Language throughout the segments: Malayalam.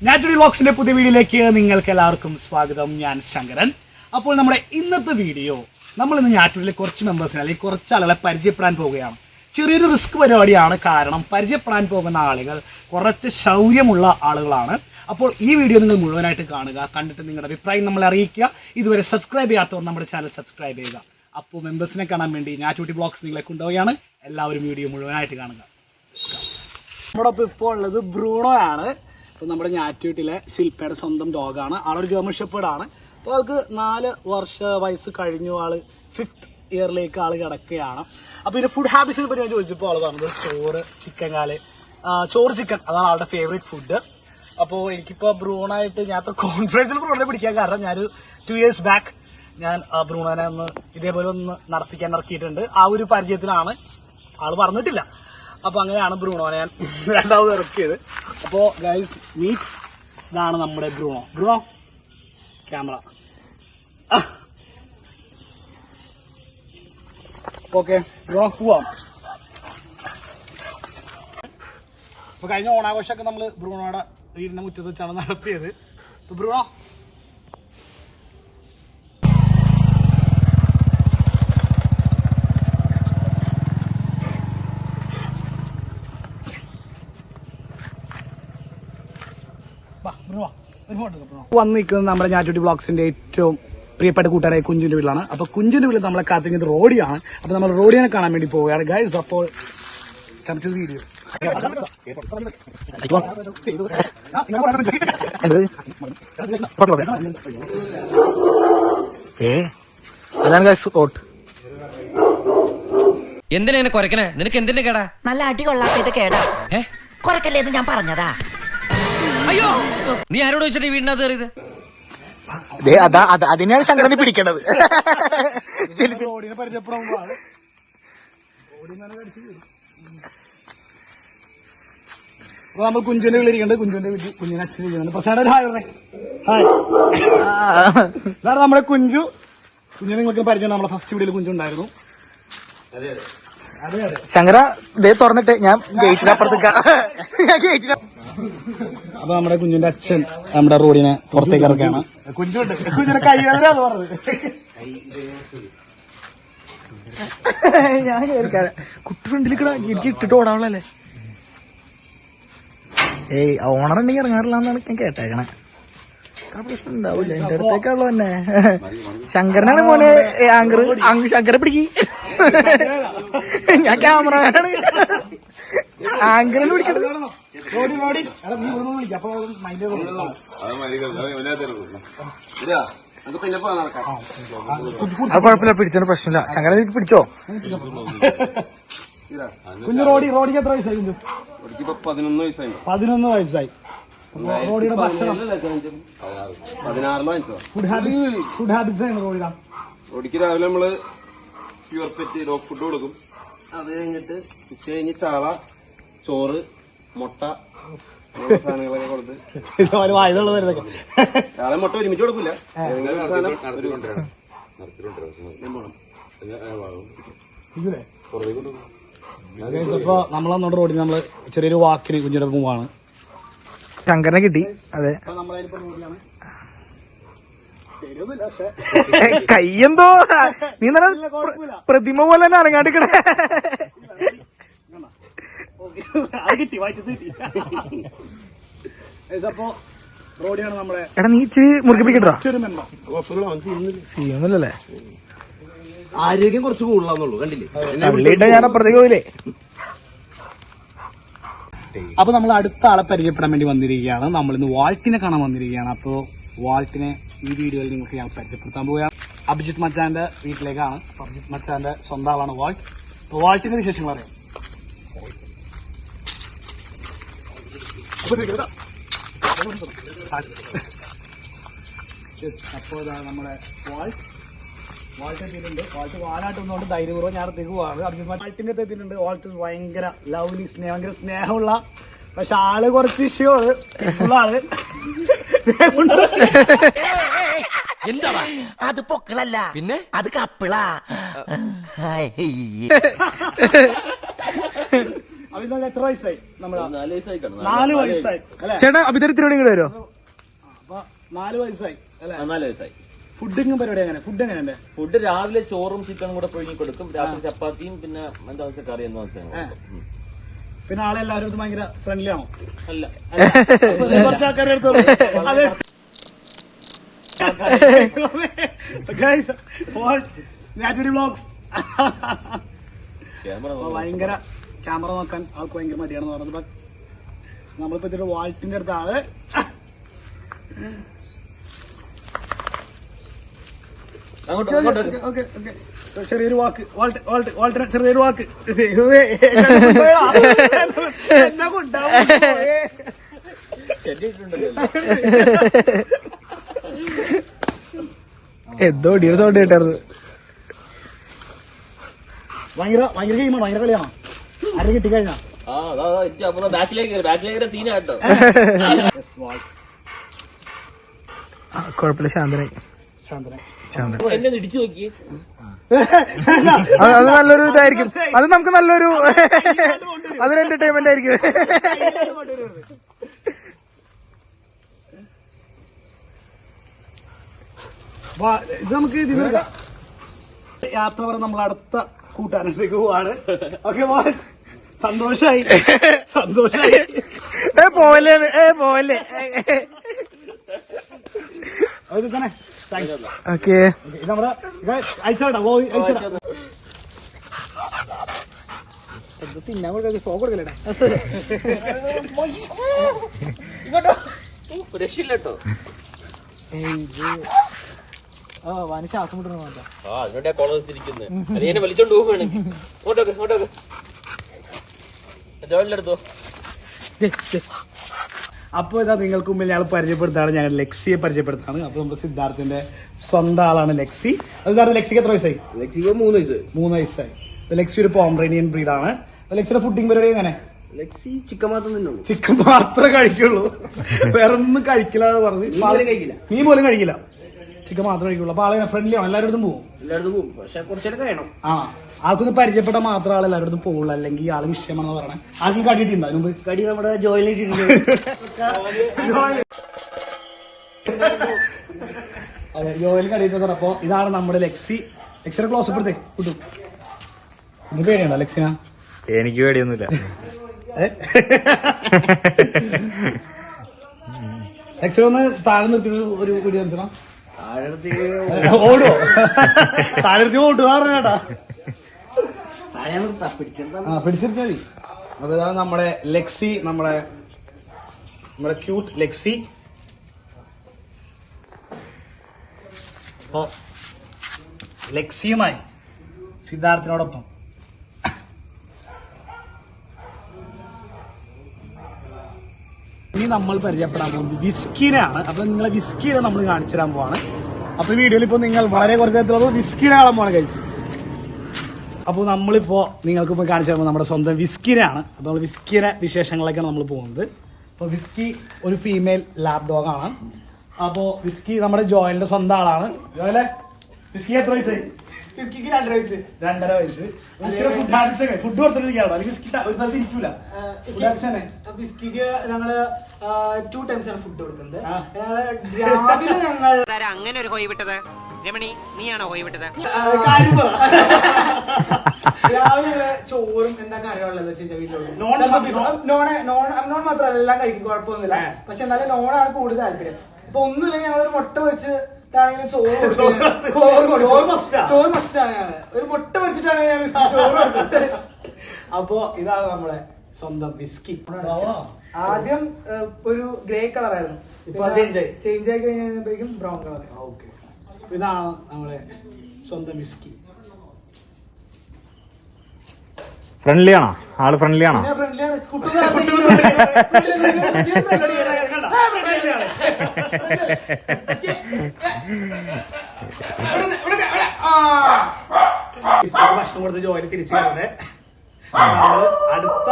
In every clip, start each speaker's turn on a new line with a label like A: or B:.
A: നാറ്റുറൽ വ്ലോഗ്സിന്റെ പുതിയ വീഡിയോയിലേക്ക് നിങ്ങൾക്ക് എല്ലാവർക്കും സ്വാഗതം. ഞാൻ ശങ്കരൻ. അപ്പോൾ നമ്മുടെ ഇന്നത്തെ വീഡിയോ നമ്മളിന്ന് ഞാറ്റുറലിലെ കുറച്ച് മെമ്പേഴ്സിനെ അല്ലെങ്കിൽ കുറച്ച് ആളുകളെ പരിചയപ്പെടാൻ പോവുകയാണ്. ചെറിയൊരു റിസ്ക് പരിപാടിയാണ്. കാരണം പരിചയപ്പെടാൻ പോകുന്ന ആളുകൾ കുറച്ച് ശൗര്യമുള്ള ആളുകളാണ്. അപ്പോൾ ഈ വീഡിയോ നിങ്ങൾ മുഴുവനായിട്ട് കാണുക, കണ്ടിട്ട് നിങ്ങളുടെ അഭിപ്രായം നമ്മളെ അറിയിക്കുക. ഇതുവരെ സബ്സ്ക്രൈബ് ചെയ്യാത്തവർ നമ്മുടെ ചാനൽ സബ്സ്ക്രൈബ് ചെയ്യുക. അപ്പോൾ മെമ്പേഴ്സിനെ കാണാൻ വേണ്ടി നാറ്റുറൽ വ്ലോഗ്സ് നിങ്ങളെ കൊണ്ടുപോവുകയാണ്. എല്ലാവരും വീഡിയോ മുഴുവനായിട്ട് കാണുക. നമ്മുടെ ഒപ്പം ഇപ്പോൾ ഉള്ളത് ബ്രൂണോ ആണ്. അപ്പോൾ നമ്മുടെ ഞാറ്റുവീട്ടിലെ ശില്പയുടെ സ്വന്തം ഡോഗാണ്. ആളൊരു ജർമ്മൻ ഷെപ്പേർഡാണ്. അപ്പോൾ ആൾക്ക് 4 വയസ്സ് കഴിഞ്ഞു. ആള് 5th ഇയറിലേക്ക് ആൾ കിടക്കുകയാണ്. അപ്പോൾ ഇതിൻ്റെ ഫുഡ് ഹാബിറ്റ്സിനെ പറ്റി ഞാൻ ചോദിച്ചപ്പോൾ ആൾ പറഞ്ഞത് ചോറ്, ചിക്കൻ കാല്, ചോറ് ചിക്കൻ അതാണ് ആളുടെ ഫേവറേറ്റ് ഫുഡ്. അപ്പോൾ എനിക്കിപ്പോൾ ബ്രൂണായിട്ട് ഞാൻ കോൺഫിഡൻസിൽ ബ്രൂണെ പിടിക്കാൻ കാരണം ഞാനൊരു 2 years ബാക്ക് ഞാൻ ബ്രൂണോനെ ഒന്ന് ഇതേപോലെ ഒന്ന് നടത്തിക്കാൻ ഇറക്കിയിട്ടുണ്ട്. ആ ഒരു പരിചയത്തിലാണ്, ആൾ പറഞ്ഞിട്ടില്ല. അപ്പോൾ അങ്ങനെയാണ് ബ്രൂണോനെ ഞാൻ രണ്ടാമത് ഇറക്കിയത്. അപ്പോൾ ഗൈസ് മീറ്റ്, ഇതാണ് നമ്മുടെ Bruno. Bruno camera. Okay Bruno പോവാം. അപ്പോൾ കഴിഞ്ഞ ഓണാഘോഷമൊക്കെ നമ്മൾ ബ്രൂണോയുടെ വീടിൻ്റെ മുറ്റത്ത് വെച്ചാണ് നടത്തിയത്. അപ്പോൾ ബ്രൂണോ വന്ന് നിൽക്കുന്നത് നമ്മുടെ ഞാറ്റുട്ടി വ്ലോഗ്സിന്റെ ഏറ്റവും പ്രിയപ്പെട്ട കൂട്ടുകാരായ കുഞ്ചുന്റെ വീട്ടിലാണ്. അപ്പൊ കുഞ്ചുന്റെ വീട്ടിൽ നമ്മളെ കാത്തിരിക്കുന്നത് റോഡിയാണ്. അപ്പൊ നമ്മൾ റോഡിനെ കാണാൻ വേണ്ടി പോവുകയാണ് ഗൈസ്. അപ്പോൾ കം ടു വീഡിയോ.
B: അതാണ് ഗൈസ് സ്പോട്ട്.
C: എന്തിനാ കുറയ്ക്കണേ? നിനക്ക് എന്തിന്റെ കേടാ?
D: നല്ല അടി കൊള്ളാത്ത കേടാ. കുറക്കല്ലേന്ന് ഞാൻ പറഞ്ഞതാ.
C: അയ്യോ, നീ ആരോട് വെച്ചിട്ട് വീടിനകത്ത് കയറിയത്?
B: അതിനെയാണ് ശങ്കരനെ പിടിക്കേണ്ടത്.
A: റോഡിനെ പരിചയപ്പെടുമ്പോൾ നമ്മൾ കുഞ്ചുന്റെ വീട്ടിലിരിക്കുന്നുണ്ട്. കുഞ്ചുന്റെ വീട്ടിൽ കുഞ്ഞിനെ അച്ഛൻ ഇരിക്കുന്നുണ്ട്. പ്രസാദ ഒരു ഹായ് പറഞ്ഞേ. ഹായ്. നമ്മുടെ കുഞ്ഞിനെ നിങ്ങൾക്ക് പരിചയം. നമ്മളെ ഫസ്റ്റ് വീഡിയോയിൽ കുഞ്ചു ഉണ്ടായിരുന്നു.
B: ശങ്കര ഇതേ തുറന്നിട്ട് ഞാൻ ഗേറ്റിനപ്പുറത്തേക്ക്.
A: അപ്പൊ നമ്മുടെ കുഞ്ഞിന്റെ അച്ഛൻ നമ്മുടെ റോഡിനെ പുറത്തേക്ക് ഇറക്കുകയാണ്. കുഞ്ഞുണ്ട്, കുഞ്ഞിന്റെ കൈവേദനയാണ് പറഞ്ഞത്.
B: ഞാൻ കുട്ടി ഫ്രണ്ടിലേക്കടാ എനിക്ക് ഇട്ടിട്ട് ഓടാവുള്ളല്ലേ. ഏയ് ഓണറുണ്ടെങ്കിൽ ഇറങ്ങാറില്ലാന്നാണ് ഞാൻ കേട്ടേക്കണേ. പ്രശ്നം ഉണ്ടാവൂല. എന്റെ അടുത്തേക്കുള്ള തന്നെ ശങ്കരനാണ് മോനെ ആങ്കർ. ശങ്കരെ പിടിക്ക്. ഞാൻ ക്യാമറമാനാണ്. ആങ്കറിനെ പിടിക്കണത്. അത് കുഴപ്പമില്ല, പിടിച്ചതിന് പ്രശ്നമില്ല. ശങ്കരൻ പിടിച്ചോ.
A: കുഞ്ഞു റോഡിക്ക് എത്ര വയസ്സായി? കുഞ്ഞു 11 വയസ്സായി. റോഡിയുടെ ഭക്ഷണം ഫുഡ് ഹാബിറ്റ്സ് ആണ് റോഡിയുടെ.
E: റോഡിക്ക് രാവിലെ നമ്മള് പ്യുവർ പെറ്റ് ഡോഗ് ഫുഡ് കൊടുക്കും. അത് കഴിഞ്ഞിട്ട് ഉച്ച കഴിഞ്ഞ് ചാള, ചോറ്, മുട്ട, സാധനങ്ങളൊക്കെ കൊടുത്ത്
A: വായതുള്ള വരുന്നൊക്കെ.
E: ചാള മുട്ട ഒരുമിച്ച് കൊടുക്കില്ല.
A: ഇപ്പൊ നമ്മളന്നോട് റോഡിൽ നമ്മള് ചെറിയൊരു വാക്കിന് കുഞ്ഞിന്റെ പോവാണ്.
B: ശങ്കരനെ കിട്ടി. അതെ, കയ്യെന്തോ നീ നല്ല പ്രതിമ പോലെ തന്നെ അനങ്ങാണ്ടിക്കണേ.
A: റോഡിയാണ് നമ്മളെ.
B: എടാ നീ ഇച്ചിരി മുറുക്കി പിടിക്കട്ടോ. ചെയ്യുന്നില്ലല്ലേ.
E: ആരോഗ്യം കുറച്ച് കൂടുതലാന്നുള്ളൂ. കണ്ടില്ലേ
B: ഞാൻ അപ്പുറത്തേക്ക് പോയില്ലേ.
A: അപ്പൊ നമ്മൾ അടുത്ത ആളെ പരിചയപ്പെടാൻ വേണ്ടി വന്നിരിക്കുകയാണ്. നമ്മളിന്ന് വാൾട്ടിനെ കാണാൻ വന്നിരിക്കുകയാണ്. അപ്പോ വാൾട്ടിനെ ഈ വീഡിയോയിൽ നിങ്ങൾക്ക് ഞാൻ പരിചയപ്പെടുത്താൻ പോവുകയാണ്. അഭിജിത്ത് മച്ചാന്റെ വീട്ടിലേക്കാണ്. അഭിജിത്ത് മച്ചാന്റെ സ്വന്തം ആളാണ് വാൾട്ട്. അപ്പൊ വാൾട്ടിന്റെ വിശേഷങ്ങൾ അറിയാം. അപ്പോ നമ്മുടെ വാൾട്ട് എത്തിയിട്ടുണ്ട്. വാൾട്ട് വാലാട്ടൊന്നുകൊണ്ട് ധൈര്യപൂർവ്വം ഞാൻ അടുത്തേക്ക് പോവാണ്. വാൾട്ടിന്റെ അടുത്ത് എത്തിയിട്ടുണ്ട്. വാൾട്ട് ഭയങ്കര ലവ്ലി, ഭയങ്കര സ്നേഹമുള്ള, പക്ഷെ ആള് കുറച്ച് വിഷയമാണ്. ആള്
C: എന്താടാ
D: അത് പൊക്കിളല്ല
C: പിന്നെ?
D: അത് കപ്പിളാ.
A: അഭിനന്ദൻ എത്ര വയസ്സായി? നമ്മള് 4 വയസ്സായി അല്ലെ?
B: ചേട്ടാ അഭിതരത്തിനോട് ഇങ്ങോട്ട് വരുമോ?
A: അപ്പൊ 4 വയസ്സായി അല്ലെ?
F: 4 വയസ്സായി.
A: ഫുഡിങ്ങും പരിപാടി എങ്ങനെ? ഫുഡ് എങ്ങനെയുണ്ട്?
F: ഫുഡ് രാവിലെ ചോറും ചിക്കനും കൂടെ പുഴുങ്ങി കൊടുക്കും, രാത്രി ചപ്പാത്തിയും പിന്നെ എന്താ വെച്ചാൽ കറി എന്താ വെച്ചാൽ.
A: പിന്നെ ആളെല്ലാവരും ഭയങ്കര ഫ്രണ്ട്ലി ആണോ?
F: അല്ല,
A: കുറച്ച് ആൾക്കാരെ എടുത്തോളൂ. അതെ. Guys, what? Nativity vlogs.
F: Camera
A: ഭയങ്കര ക്യാമറ നോക്കാൻ ആൾക്ക് ഭയങ്കര മടിയാണെന്ന് പറഞ്ഞത്. നമ്മളിപ്പോ ഇതിന്റെ വാൾട്ടിന്റെ അടുത്ത ആള്
F: അങ്ങോട്ട് അങ്ങോട്ട്
A: ഓക്കെ ഓക്കെ ചെറിയൊരു വാക്ക് വാൾട്ടിന് ചെറിയൊരു വാക്ക് എന്നാ കൊണ്ടാവും.
F: ചെല്ലിട്ടുണ്ടല്ലോ.
B: എന്തോ ഇടിയതോണ്ട് കേട്ടത്.
A: ഭയങ്കര ഭയങ്കര ഗെയിമാണ്, ഭയങ്കര കളിയാണോ? ആരെ കിട്ടിക്കഴിഞ്ഞാ
F: ആ അതാ ബാക്കിലേക്ക് തീന കേട്ടോ.
B: കുഴപ്പമില്ല, ശാന്തനായി.
A: ശാന്തനെ
F: എന്നെ ഇടിച്ചു നോക്കി.
B: അത് നല്ലൊരു ഇതായിരിക്കും. അത് നമുക്ക് നല്ലൊരു അതൊരു എന്റർടൈൻമെന്റ് ആയിരിക്കും.
A: ഇത് നമുക്ക് ഇതിന് യാത്ര പറഞ്ഞ നമ്മൾ അടുത്ത കൂട്ടാനത്തേക്ക് പോവാണ്. ഓക്കെ, സന്തോഷായി സന്തോഷായി.
B: പോലെ പോലെ
A: ഇത് തന്നെ താങ്ക്സ്.
B: ഓക്കെ,
A: ഇത് നമ്മുടെ അയച്ചാടാ പോയി അയച്ചാടാ.
B: തിന്നാൻ കൊടുക്കാതെ ഫോ കൊടുക്കല്ലേടാ.
F: ഇങ്ങോട്ടോ രക്ഷയില്ല കേട്ടോ.
B: വാനി ശ്വാസം മുട്ടണം.
F: ആ അതിനോടെ കോളർ വെച്ചിരിക്കുന്നത്. അത് എന്നെ വലിച്ചോണ്ട് പോവുകയാണെങ്കിൽ ഇങ്ങോട്ടൊക്കെ ഇങ്ങോട്ടൊക്കെ ജോലിലെടുത്തോ.
A: അപ്പൊ ഇതാ നിങ്ങൾക്ക് മുമ്പിൽ ഞങ്ങൾ പരിചയപ്പെടുത്താണ്, ഞങ്ങൾ ലെക്സിയെ പരിചയപ്പെടുത്താണ്. അപ്പൊ നമ്മുടെ സിദ്ധാർത്ഥിന്റെ സ്വന്തം ആളാണ് ലെക്സി. സിദ്ധാർത്ഥ, ലെക്സിക്ക് എത്ര വയസ്സായി?
E: ലക്സിക്ക് 3 വയസ്സ്.
A: 3 വയസ്സായി. ലെക്സി ഒരു പോംറേനിയൻ ബ്രീഡാണ്. ലെക്സിയുടെ ഫുഡിങ് പരിപാടി എങ്ങനെ?
E: ലക്സി ചിക്കൻ മാത്രം തിന്നുള്ളൂ.
A: ചിക്കൻ മാത്രമേ കഴിക്കുള്ളൂ, വേറെ ഒന്നും കഴിക്കില്ല എന്ന് പറഞ്ഞ്.
E: കഴിക്കില്ല.
A: നീ പോലും കഴിക്കില്ല, ചിക്കൻ മാത്രമേ കഴിക്കുള്ളൂ. അപ്പൊ ആളെ ഫ്രണ്ട്ലി ആണ്, എല്ലാവരും പോകും.
E: എല്ലായിടത്തും പോകും, പക്ഷെ കുറച്ചേരം കഴിയണം.
A: ആ, ആൾക്കൊന്ന് പരിചയപ്പെട്ട മാത്രം ആൾ എല്ലാവരും പോകുള്ളൂ, അല്ലെങ്കിൽ ആള് വിഷയമാണെന്ന് പറയണേ. ആർക്കും കടിയിട്ടുണ്ട് അതിന് മുമ്പ്?
E: കടി നമ്മുടെ ജോയിലിട്ടിട്ടുണ്ട്.
A: അതെ, ജോയിൽ കടിയിട്ടുണ്ട്. അപ്പൊ ഇതാണ് നമ്മുടെ ലെക്സി. ലെക്സിയുടെ ക്ലോസ് എടുത്തേ കിട്ടും. ഇനി പേടിയുണ്ടോ ലെക്സിന?
B: എനിക്ക് പേടിയൊന്നുമില്ല.
A: ലെക്സിന ഒന്ന് താഴെ നിർത്തി ഒരു വീഡിയോ കാണിച്ചോ.
E: താഴത്തേക്ക്
A: ഓടുവോ? താഴെ നിർത്തി ഓടുവാറേട്ടാ.
E: താഴെ നിർത്താ, പിടിച്ചെടുത്താ.
A: ആ, പിടിച്ചെടുത്താ മതി. അപ്പൊ ഇതാണ് നമ്മുടെ ലെക്സി, നമ്മുടെ ക്യൂട്ട് ലെക്സി. അപ്പോ ലെക്സിയുമായി സിദ്ധാർത്ഥിനോടൊപ്പം ഇനി നമ്മൾ പരിചയപ്പെടാൻ പോകുന്നത് വിസ്കിനെയാണ്. അപ്പൊ നിങ്ങളെ വിസ്കിനെ നമ്മൾ കാണിച്ചു തരാൻ പോവാണ്. അപ്പൊ ഈ വീഡിയോയിൽ ഇപ്പൊ നിങ്ങൾ വളരെ കുറച്ച് നേരത്തിലുള്ള വിസ്കിനെ കാണാൻ പോവാണ് കഴിച്ചു. അപ്പോൾ നമ്മളിപ്പോ നിങ്ങൾക്ക് ഇപ്പോൾ കാണിച്ചു തരുമ്പോൾ നമ്മുടെ സ്വന്തം വിസ്കിനെയാണ്. അപ്പോൾ നമ്മൾ വിസ്കിയുടെ വിശേഷങ്ങളിലേക്കാണ് നമ്മൾ പോകുന്നത്. അപ്പോൾ വിസ്കി ഒരു ഫീമെയിൽ ലാബ് ഡോഗ് ആണ്. അപ്പോൾ വിസ്കി നമ്മുടെ ജോയലിന്റെ സ്വന്തം ആളാണ്. ജോയലെ, വിസ്കി എത്ര വയസ്സായി?
B: വിസ്കിക്ക് 2 വയസ്സ്.
A: 2.5 വയസ്സ്. ഫുഡ് ഹാബിറ്റ്സ് ഒക്കെ ഫുഡ് കൊടുത്തിട്ടിരിക്കുകയാണോ? അല്ലെങ്കിൽ വിസ്കി ഒരു സ്ഥലത്ത് ഇരിക്കൂല. ഫുഡ് ഹാബിറ്റ്സ് തന്നെ.
B: വിസ്കിക്ക് ഞങ്ങള് 2 ടൈംസ് ആണ് ഫുഡ് കൊടുക്കുന്നത്. രാവിലെ ഞങ്ങൾ
C: അങ്ങനെ ഒരു കോഴി വിട്ടത് രമണി, നീയാണോ കോഴി വിട്ടത്?
A: കാര്യം പറ.
B: രാവിലെ ചോറും എന്താ കറിയുള്ളത് വീട്ടിലുള്ളത്. നോൺ മാത്രമല്ല എല്ലാം കഴിക്കും, കുഴപ്പമൊന്നുമില്ല. പക്ഷെ എന്നാലും നോണാണ് കൂടുതൽ താല്പര്യം. ഇപ്പൊ ഒന്നുമില്ലെങ്കിൽ ഞങ്ങളൊരു മുട്ട പൊരിച്ച് ചോറ് മസ്റ്റാണ്. ഞങ്ങള് ഒരു മുട്ട പൊരിച്ചിട്ടാണ് ഞാൻ ചോറ് കൊടുത്തത്.
A: അപ്പോ ഇതാണ് നമ്മുടെ സ്വന്തം വിസ്കി.
B: ആദ്യം ഒരു ഗ്രേ കളർ ആയിരുന്നു,
A: ഇപ്പൊ
B: ചേഞ്ച് ആയി കഴിഞ്ഞപ്പോഴേക്കും ബ്രൗൺ കളർ.
A: ഓക്കെ, ഇതാണ് നമ്മുടെ സ്വന്തം വിസ്കി.
G: ഫ്രണ്ട്ലി ആണോ? ആള് ഫ്രണ്ട്ലി ആണോ?
B: ഫ്രണ്ട്ലിയാണ്.
A: ഭക്ഷണം കൊടുത്ത് ജോലി തിരിച്ചു വരുന്നത് നമ്മള് അടുത്ത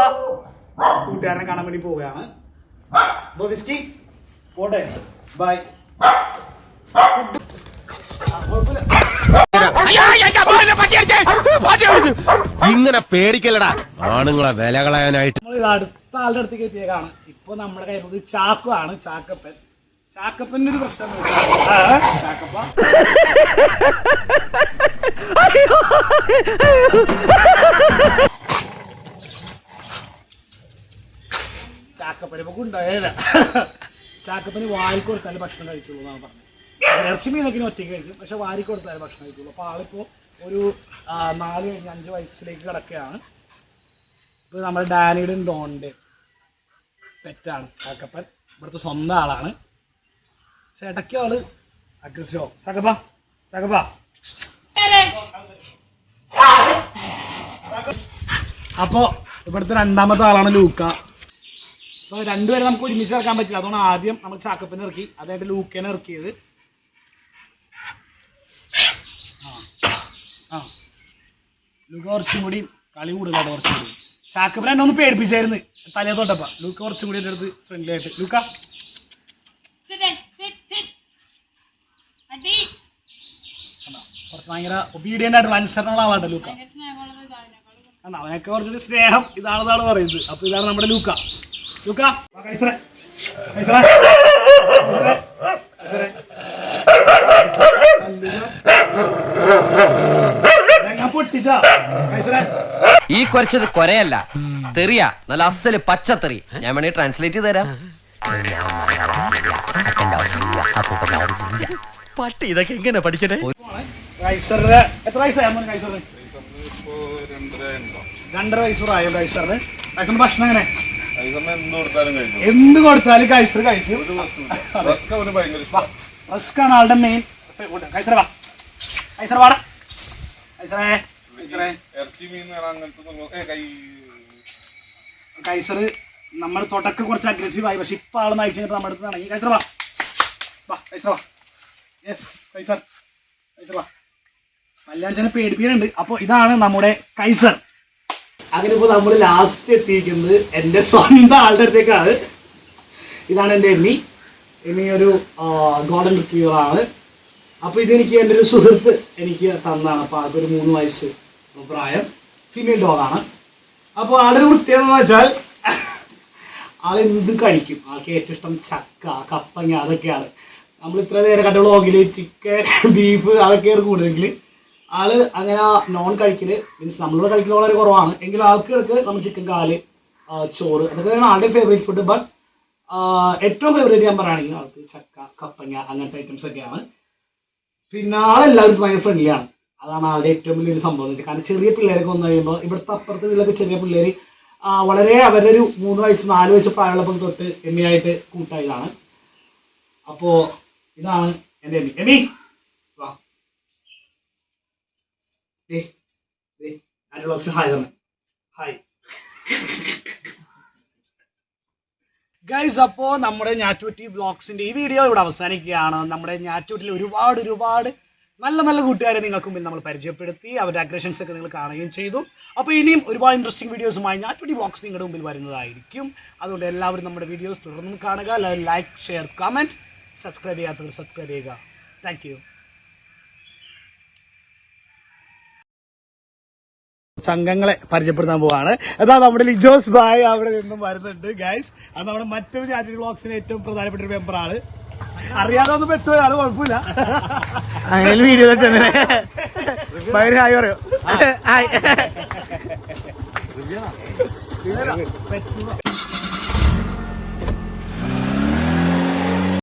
A: കൂട്ടുകാരനെ കാണാൻ വേണ്ടി പോവുകയാണ്. അപ്പൊ വിസ്കി പോട്ടെ, ബൈ.
C: ഇങ്ങനെ പേടിക്കലടാ ആണുങ്ങളെ വില കളയാനായിട്ട്.
A: നമ്മൾ ഇത് അടുത്ത ആളുടെ അടുത്തേക്ക് എത്തിയേക്കാണ്. ഇപ്പൊ നമ്മുടെ കയ്യിലുള്ളത് ചാക്കു ആണ്, ചാക്കപ്പൻ. ചാക്കപ്പൻ്റെ ഒരു പ്രശ്നം ചാക്കപ്പ ചാക്കപ്പന് ഇപ്പൊ ഉണ്ടായില്ല. ചാക്കപ്പന് വാരി കൊടുത്താലും ഭക്ഷണം കഴിക്കുള്ളൂ എന്നാണ് പറഞ്ഞത്. ഇറച്ചി മീനൊക്കെ ഒറ്റയ്ക്ക് കഴിക്കും, പക്ഷെ വാരി കൊടുത്താലും ഭക്ഷണം കഴിക്കുള്ളൂ. അപ്പോൾ ആളിപ്പോൾ ഒരു 4-5 വയസ്സിലേക്ക് കിടക്കുകയാണ്. ഇപ്പോൾ നമ്മുടെ ഡാനിയുടെയും ഡോണിൻ്റെ പെറ്റാണ് ചാക്കപ്പൻ. ഇവിടുത്തെ സ്വന്തം ആളാണ്. പക്ഷെ ഇടയ്ക്ക് ആള് അഗ്രസീവോ. ചാക്കപ്പ ചാക്കപ്പ അപ്പോൾ ഇവിടുത്തെ രണ്ടാമത്തെ ആളാണ് ലൂക്ക. അപ്പോൾ രണ്ടുപേരെ നമുക്ക് ഒരുമിച്ച് ഇറക്കാൻ പറ്റില്ല. അതുകൊണ്ട് ആദ്യം നമ്മൾ ചാക്കപ്പനെ ഇറക്കി, അതായിട്ട് ലൂക്കേനെ ഇറക്കിയത്. ആ ലൂക്ക കുറച്ചും കൂടി കളി കൂടുതലാണ്. കുറച്ചും കൂടി ചാക്കപ്പനെ എന്നെ ഒന്ന് പേടിപ്പിച്ചായിരുന്നു തലേ തൊട്ടപ്പ. ലൂക്ക കുറച്ചും കൂടി എൻ്റെ അടുത്ത് ഫ്രണ്ട്ലി ആയിട്ട്. ലൂക്ക കുറച്ച് ഭയങ്കര ഒബീഡിയൻ്റ് ആയിട്ടുള്ള അനുസരണമുള്ള ആളാണ് ലൂക്ക. അവനൊക്കെ കുറച്ചുകൂടി സ്നേഹം ഇതാണെന്നാണ് പറയുന്നത്. അപ്പൊ ഇതാണ് നമ്മുടെ ലൂക്ക. ലൂക്ക പൊട്ടിച്ചാ
C: ഈ കുറച്ചത് കൊരയല്ല, തെറിയാ, നല്ല അസല് പച്ചത്തെറി. ഞാൻ വേണേ ട്രാൻസ്ലേറ്റ് ചെയ്ത് തരാം. പട്ടി ഇതൊക്കെ എങ്ങനെ പഠിച്ചേ?
A: കൈസറിന് എത്ര വയസ്സായി? കൈസറിന് 2.5 വയസ്സുറായോ കൈസറിന്? കൈസറിന് ഭക്ഷണം എങ്ങനെ? എന്ത് കൊടുത്താലും കൈസർ കഴിക്കും. റസ്കാണ് ആളുടെ മെയിൻ. കൈസറ വാ, കൈസർ വാടാ, കൈസറേ. കൈസർ നമ്മൾ തുടക്കം കുറച്ച് അഗ്രസീവായി, പക്ഷെ ഇപ്പൊ ആള് നയിച്ചു കഴിഞ്ഞപ്പോൾ നമ്മുടെ അടുത്ത് ഇറങ്ങി. കൈസർ വാ, വാ കൈസർ വാ. യെസ് കൈസർ, കൈസർ വാ. കല്യാണത്തിനെ പേടിപ്പിക്കുന്നുണ്ട്. അപ്പോൾ ഇതാണ് നമ്മുടെ കൈസർ. അങ്ങനെ ഇപ്പോൾ നമ്മൾ ലാസ്റ്റ് എത്തിയിരിക്കുന്നത് എൻ്റെ സ്വന്തം ആളുടെ അടുത്തേക്കാണ്. ഇതാണ് എൻ്റെ എമ്മി. എമ്മി ഒരു ഗോൾഡൻ റിട്രീവറാണ്. അപ്പോൾ ഇതെനിക്ക് എൻ്റെ ഒരു സുഹൃത്ത് എനിക്ക് തന്നതാണ്. അപ്പോൾ ആൾക്കൊരു 3 വയസ്സ് പ്രായം, ഫീമെയിൽ ഡോഗാണ്. അപ്പോൾ ആളൊരു പ്രത്യേകത എന്ന് വെച്ചാൽ ആളെന്ത് കഴിക്കും. ആൾക്ക് ഏറ്റവും ഇഷ്ടം ചക്ക, കപ്പങ്ങ, അതൊക്കെയാണ്. നമ്മൾ ഇത്ര നേരം കണ്ട വ്ളോഗിൽ ചിക്കൻ, ബീഫ് അതൊക്കെയാണ് കൂടുതലെങ്കിൽ ആള് അങ്ങനെ നോൺ കഴിക്കല്, മീൻസ് നമ്മളിവിടെ കഴിക്കൽ വളരെ കുറവാണ്. എങ്കിലും ആൾക്കിടക്ക് നമ്മൾ ചിക്കൻ കാല്, ചോറ്, അതൊക്കെ തന്നെയാണ് ആളുടെ ഫേവറേറ്റ് ഫുഡ്. ബട്ട് ഏറ്റവും ഫേവറേറ്റ് ഞാൻ പറയുകയാണെങ്കിൽ ആൾക്ക് ചക്ക, കപ്പങ്ങ അങ്ങനത്തെ ഐറ്റംസ് ഒക്കെയാണ്. പിന്നെ ആളെല്ലാവരും ഭയങ്കര ഫ്രണ്ട്ലിയാണ്. അതാണ് ആളുടെ ഏറ്റവും വലിയൊരു സംഭവം എന്ന് വെച്ചാൽ. കാരണം ചെറിയ പിള്ളേരൊക്കെ വന്നു കഴിയുമ്പോൾ ഇവിടുത്തെ അപ്പുറത്തെ വീട്ടിലൊക്കെ ചെറിയ പിള്ളേർ വളരെ അവരുടെ ഒരു 3 വയസ്സ് 4 വയസ്സ് പ്രായമുള്ളപ്പോൾ തൊട്ട് എമ്മിയായിട്ട് കൂട്ടായതാണ്. അപ്പോൾ ഇതാണ് എൻ്റെ എമ്മി. എമ്മി വാ, ഹായ് തന്നെ. Hi guys. അപ്പോൾ നമ്മുടെ ഞാറ്റുവെട്ടി വ്ളോഗ്സിൻ്റെ ഈ വീഡിയോ ഇവിടെ അവസാനിക്കുകയാണ്. നമ്മുടെ ഞാറ്റുവെട്ടിൽ ഒരുപാട് നല്ല നല്ല കൂട്ടുകാരെ നിങ്ങൾക്ക് മുമ്പിൽ നമ്മൾ പരിചയപ്പെടുത്തി. അവരുടെ അഗ്രഷൻസ് ഒക്കെ നിങ്ങൾ കാണുകയും ചെയ്തു. അപ്പോൾ ഇനിയും ഒരുപാട് ഇൻട്രസ്റ്റിംഗ് വീഡിയോസുമായി ഞാറ്റുവെട്ടി വ്ളോഗ്സ് നിങ്ങളുടെ മുമ്പിൽ വരുന്നതായിരിക്കും. അതുകൊണ്ട് എല്ലാവരും നമ്മുടെ വീഡിയോസ് തുടർന്നും കാണുക. എല്ലാവരും ലൈക്ക്, ഷെയർ, കമൻറ്റ്, സബ്സ്ക്രൈബ് ചെയ്യാത്തവർ സബ്സ്ക്രൈബ് ചെയ്യുക. Thank you. സംഘങ്ങളെ പരിചയപ്പെടുത്താൻ പോവാണ്. അതാ നമ്മുടെ ലിജോസ് ഭായ് അവിടെ നിന്നും വരുന്നുണ്ട് ഗൈസ്. അത് നമ്മുടെ മറ്റൊരു ഞാറ്റുവെട്ടി വ്ളോഗ്സിന് ഏറ്റവും പ്രധാനപ്പെട്ട ഒരു മെമ്പറാണ്. അറിയാതെ ഒന്ന് പെട്ടുപോയാണ്, കുഴപ്പമില്ല.
B: അങ്ങനെ വീഡിയോ ഹായ് പറയോ? ഹായ്.